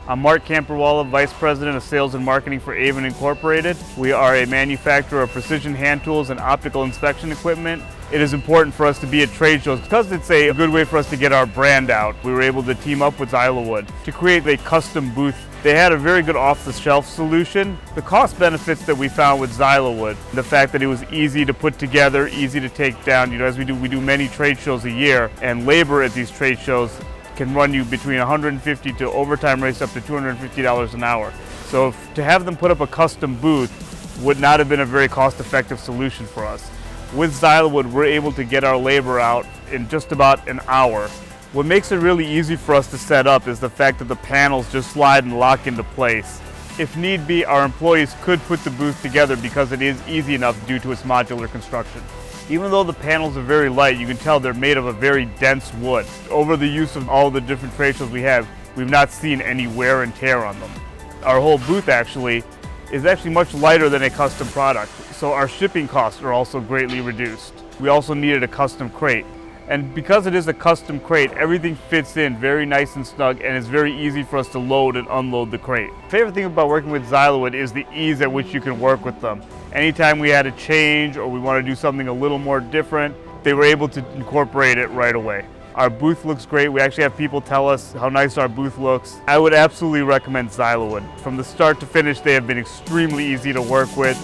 I'm Mark Camperwalla, Vice President of Sales and Marketing for Aven Incorporated. We are a manufacturer of precision hand tools and optical inspection equipment. It is important for us to be at trade shows because it's a good way for us to get our brand out. We were able to team up with Xylea-Wood to create a custom booth. They had a very good off-the-shelf solution. The cost benefits that we found with Xylea-Wood, the fact that it was easy to put together, easy to take down. As we do many trade shows a year, and labor at these trade shows can run you between $150 to overtime rates up to $250 an hour. So to have them put up a custom booth would not have been a very cost-effective solution for us. With Xylea-Wood, we're able to get our labor out in just about an hour. What makes it really easy for us to set up is the fact that the panels just slide and lock into place. If need be, our employees could put the booth together because it is easy enough due to its modular construction. Even though the panels are very light, you can tell they're made of a very dense wood. Over the use of all the different trade shows we have, we've not seen any wear and tear on them. Our whole booth is actually much lighter than a custom product, so our shipping costs are also greatly reduced. We also needed a custom crate. And because it is a custom crate, everything fits in very nice and snug, and it's very easy for us to load and unload the crate. The favorite thing about working with Xylea-Wood is the ease at which you can work with them. Anytime we had a change or we want to do something a little more different, they were able to incorporate it right away. Our booth looks great. We actually have people tell us how nice our booth looks. I would absolutely recommend Xylea-Wood. From the start to finish, they have been extremely easy to work with.